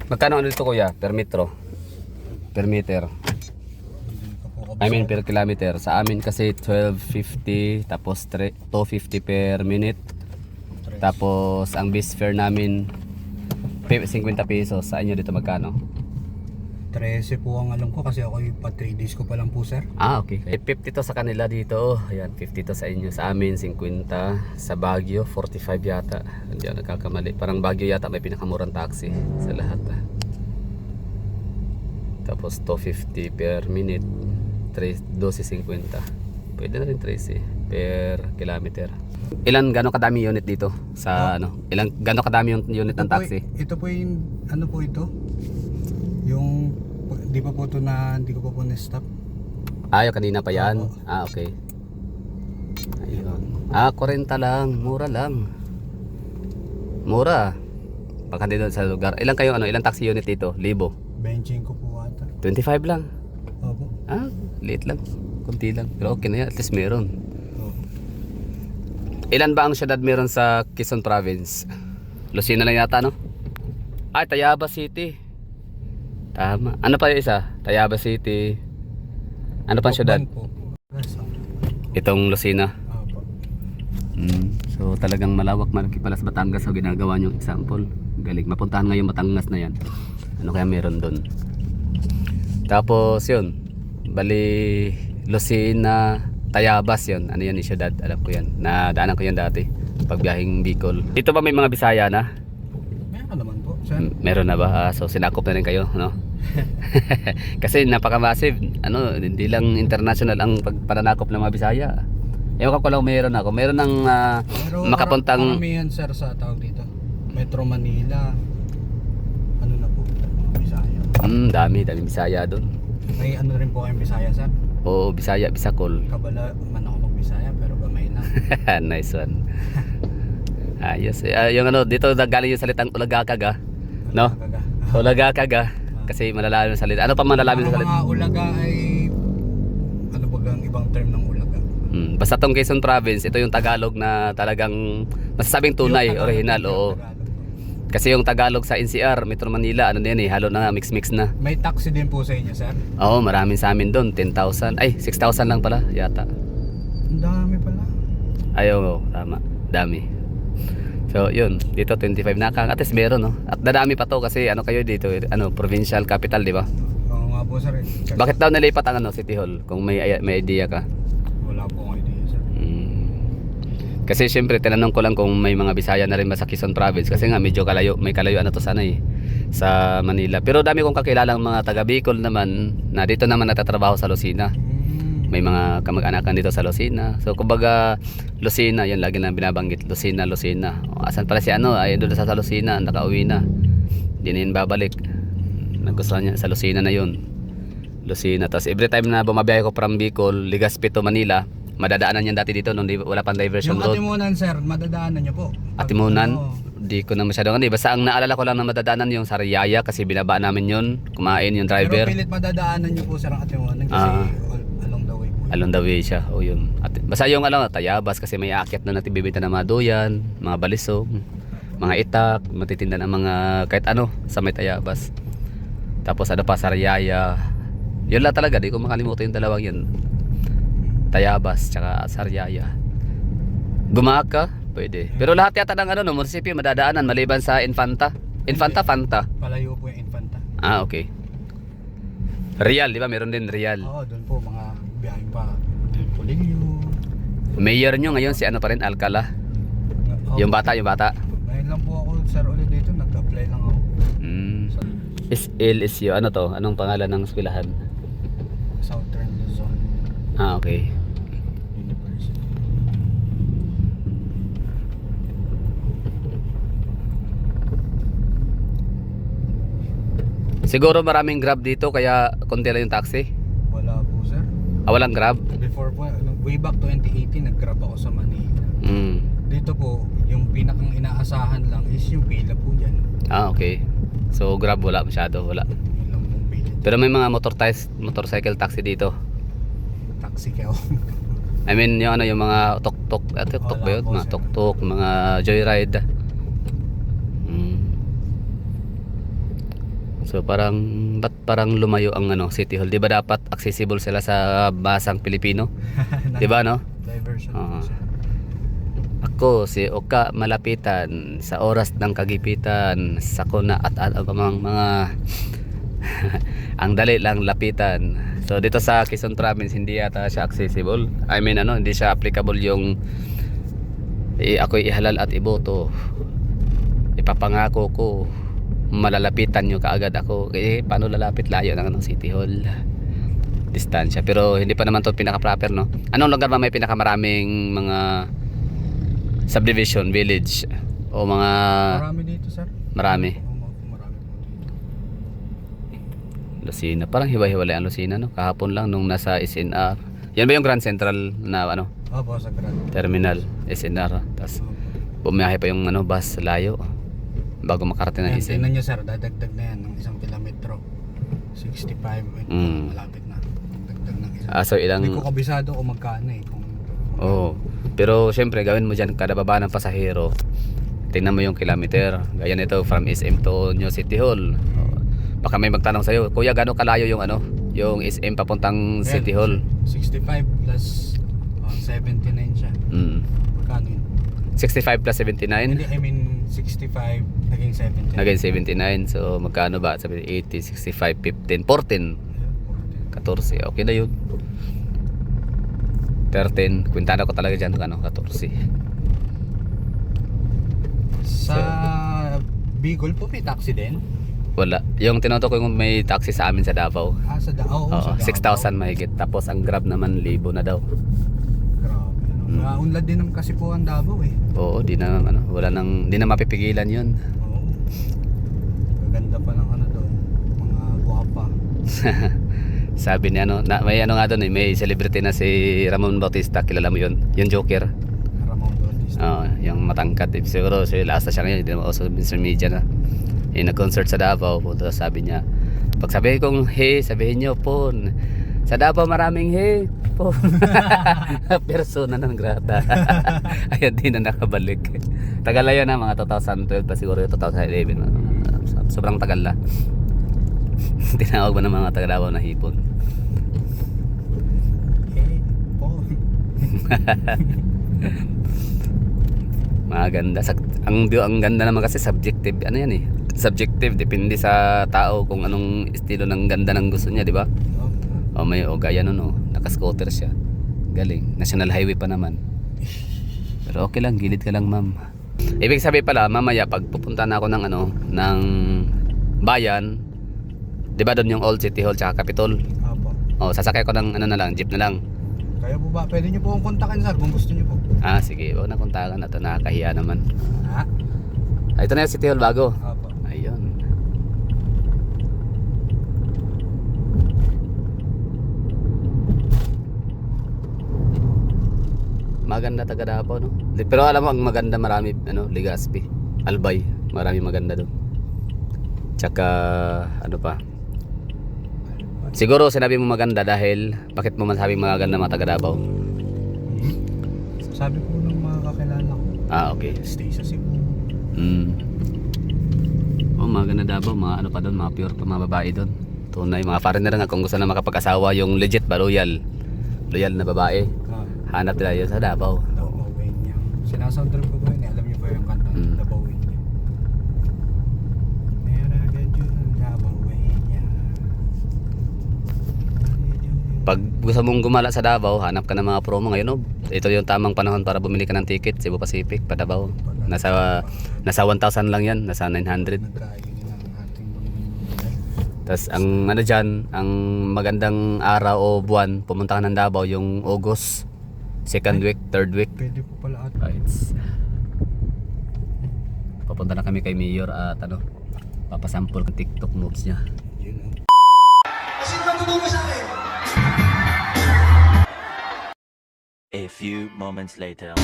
Magkano ano dito kuya? Per metro? Per meter? I mean per kilometer. Sa amin kasi 12.50 tapos 2.50 per minute. Tapos ang bus fare namin 50 pesos. Sa inyo dito magkano? 13 po ang alam ko kasi ako yung pa 3 days ko pa lang po sir. Ah, okay. 50 to sa kanila dito. Ayan, 50 to sa inyo. Sa amin, 50. Sa Baguio, 45 yata. Hindi ako nagkakamali. Parang Baguio yata may pinakamurang taxi sa lahat. Tapos 250 per minute. 12.50. Pwede na rin 13 per kilometer. Ilan, gano'ng kadami unit dito? Sa ano? Gano'ng kadami yung unit ng taxi? Ito po yung, ano po ito? Yung, di pa po ito na, hindi ko pa po na-stop. Ah, yung kanina pa yan? Ah, okay. Ayun. Ah, 40 lang. Mura lang. Mura. Pagka doon sa lugar. Ilan kayo, ano? Ilang taxi unit dito? Libo? 25 ko po ata. 25 lang. Opo. Ah, liit lang. Kunti lang. Pero okay na yan. At least meron. Opo. Ilan ba ang syudad meron sa Quezon Province? Lucena lang yata, no? Ay, Tayabas City. Tama. Ano pa yung isa? Tayabas City. Ano pa ang syudad? Po. Itong Lucena. Opo. So talagang malawak, malaki pala sa Batangas. So ginagawa niyong example. Galing. Mapuntahan ngayon Batangas na yan. Ano kaya meron doon? Tapos yun. Bali Lucena, Tayabas yun. Ano yan yung syudad? Alam ko yan. Nadaanan ko yan dati. Pagbiyahing Bicol. Dito ba may mga Bisaya na? Meron naman po sir. Meron na ba? So sinakop na rin kayo, no? Kasi napaka-massive. Ano, hindi lang international ang pagpananakop ng mga Bisaya. Ewan ko lang meron ako. Meron ng Pero makapuntang karamihan sir sa tawag dito. Metro Manila. Ano na po? Mga Bisaya. dami Bisaya doon. May ano rin po kayong Bisaya sir. Oo, Bisaya, Bisakol. Kabala man ako mag-Bisaya pero gamay lang. Nice one. Ayos. Yung ano, dito galing yung salitang ulagakag, no? Ulagakag, kasi malalalim yung salita. Ano pa malalalim yung Ang salita? mga ulaga ay ano ba ang ibang term ng ulaga? Basta tong Quezon Province, ito yung Tagalog na talagang masasabing tunay, Yung Tagalog, original, yung oo. Tagalog. Kasi yung Tagalog sa NCR, Metro Manila, ano na yan halo na mix-mix na. May taxi din po sa inyo sir? Oo, maraming sa amin doon, 10,000. Ay, 6,000 lang pala, yata. Ang dami pala. Ayaw, tama, dami. So, yun, dito 25 na at least meron, no? At dadami pa to kasi ano kayo dito, ano, provincial capital, di ba? Oo nga po sir. Kasi Bakit daw nalipat ang ano, City Hall kung may idea ka? wala po akong idea sir. Kasi syempre tinanong ko lang kung may mga Bisaya na rin ba sa Quezon Province kasi nga medyo kalayo, may kalayuan na to sana sa Manila. Pero dami kong kakilalang mga taga Bicol naman na dito naman natatrabaho sa Lucena. May mga kamag-anakan dito sa Lucena. So kumbaga Lucena, yan lagi na binabanggit, Lucena. O, asan pala si ano, ay doon sa Lucena, nakauwi na. Hindi na yun babalik. Nagustuhan niya sa Lucena na yun. Lucena. Tapos every time na bumabiyahe ko from Bicol, Legazpi to Manila, madadaanan yan dati dito nung wala pang diversion Yung road. Atimunan sir, madadaanan niyo po. Atimunan? Ano, Di ko na masyadong ano. Basta ang naalala ko lang na madadaanan yung Sariaya kasi binaba namin yun. Kumain yung pero driver. pilit madadaanan niyo po sir ang Atimunan kasi along the way po. Along the way siya. O yun. At, basta yung ano, Tayabas kasi may aakyat na natin bibenta ng mga duyan, mga balisong, mga itak, matitinda ng mga kahit ano sa may Tayabas. Tapos ano pa, Sariaya. Yun lang talaga. Di ko makalimutan yung dalawang yun. Tayabas tsaka Sariaya. Gumaag ka? Pwede. Pero lahat yata ng ano, no, munisipyo madadaanan maliban sa Infanta. Fanta. Palayo po yung Infanta. Ah, okay. Real, di ba? Meron din Real. Oo, doon po mga biyaheng pa. Puligyo. Mayor nyo ngayon si ano pa rin, Alcala. Yung bata. Ngayon lang po ako sir ulit dito, nag-apply lang ako. LSU, ano to? Anong pangalan ng eskwelahan? Southern Luzon Ah, okay. University. Siguro maraming Grab dito kaya konti lang yung taxi. Wala po sir. Walang Grab? Before po, way back 2018, nag-grab ako sa Manila. Dito po, yung pinakang inaasahan lang is yung pila po dyan. Ah, okay. So Grab wala masyado, wala. Yun lang pong pila dyan. Pero may mga motorcycle taxi dito. Taxi kayo. I mean yung ano, yung mga tuk-tuk, tuk-tuk ba yun? Wala po, Mga sir. tuk-tuk, mga joyride. So parang ba't parang lumayo ang ano City Hall? 'Di ba dapat accessible sila sa basang Pilipino? 'Di ba no? Diversion. Oo. Ako si Oka malapitan sa oras ng kagipitan sa kuna at mga ang dali lang lapitan. So dito sa Quezon Province hindi yata siya accessible. I mean ano, hindi siya applicable yung ako'y ihalal at iboto. Ipapangako ko malalapitan nyo kaagad ako. Paano lalapit, layo ng ano, City Hall, distansya. Pero hindi pa naman to pinaka proper, no? Anong lugar ba may pinakamaraming mga subdivision, village o mga Marami dito, sir. marami? Marami po dito. Lucena, parang hiwa-hiwalay ang Lucena, no? Kahapon lang nung nasa SNR. Yan ba yung Grand Central na ano, Opo, sa Grand. terminal SNR? Tapos Opo. bumiyahe pa yung ano, bus layo bago makarating ng Yan, SNR. tingnan nyo, sir, dadagdag na yan ng 1 kilometro. 65, malapit na. Dagdag ng isang. So ilang Hindi ko kabisado kung magkano eh. Kung Oo. Pero syempre gawin mo dyan kada baba ng pasahero. Tingnan mo yung kilometer. Gaya nito from SM to New City Hall. Baka may magtanong sa iyo, "Kuya, gaano kalayo yung ano, yung SM papuntang Ayan, City Hall?" 65 plus 79 siya. Magkano yun? 65 plus 79 Hindi, I mean 65 naging 70. naging 79. So magkano ba? Sabi 80, 65, 15, 14, 14. Okay na yun. 13. Kwintana ko talaga dyan ano, 14. Sa Bicol po may taxi din? Wala. Yung tinoto ko yung may taxi sa amin sa Davao. Sa Davao. Oo, 6,000 mahigit. Tapos ang Grab naman 1,000 na daw. Grabe. Unlad din naman kasi po ang Davao eh. Oo, di na ano, wala nang di na mapipigilan 'yun. Oo. Maganda pa ng ano daw, mga guwapa. Sabi niya ano, may ano nga doon may celebrity na si Ramon Bautista, kilala mo 'yun? Yung Joker. Ramon Bautista. Oo, yung matangkad. Siguro si last na siya ngayon, hindi naman also sa media na. Nag-concert sa Davao, punta sabi niya, pag sabihin kong hey, sabihin niyo po, sa Davao maraming hey po. Persona ng grata. Ayun, di na nakabalik. Tagal na yun na, mga 2012 pa siguro yung 2011. Sobrang tagal na. Tinawag ba ng mga taga Davao na hipon? Po. Maganda. Ang ganda naman kasi subjective. Ano yan eh? Subjective. Depende sa tao kung anong estilo ng ganda ng gusto niya, di ba? O may gaya nun naka-scooter siya. Galing. National highway pa naman. Pero okay lang, gilid ka lang, ma'am. Ibig sabihin pala, mamaya pag pupunta na ako ng ano, ng bayan, 'di ba doon yung Old City Hall tsaka Capitol? Apo. O sasakay ko ng ano na lang, jeep na lang. Kaya po ba, pwede niyo po akong kontakin, sir, kung gusto niyo po. Sige, wag na kontakan at nakakahiya naman. Ha? Ito na yung City Hall bago. Apo. Ayun. Maganda taga Davao, no? Pero alam mo ang maganda, marami ano, Legazpi, Albay, marami maganda doon. Tsaka ano pa? Siguro sinabi mo maganda dahil bakit mo masabing maganda mga taga Davao? Sabi po ng mga kakilala ko, Okay. stay sa Cebu. Oh, maganda Davao, mga ano pa doon, mga pure pa mga babae doon. Tunay, mga foreigner nga kung gusto na makapag-asawa, yung legit ba, loyal na babae. Hanap nila yun sa Davao. Dabawin niya. Sinasound trip ko po yun eh. Alam niyo ba yung kanta? Dabawin niya. Meron agad yun. Dabawin niya. Pag gusto mong gumala sa Davao, hanap ka ng mga promo ngayon. Ito yung tamang panahon para bumili ka ng ticket, Cebu Pacific pa Davao. Nasa 1,000 lang yan, nasa 900. Nagkain ng ating Tapos ang ano dyan, ang magandang araw o buwan, pumunta ka ng Davao yung August, second week, third week. pwede po pala at Right. Papunta na kami kay Mayor at ano, papasample ng TikTok moves niya. yun. A few moments later.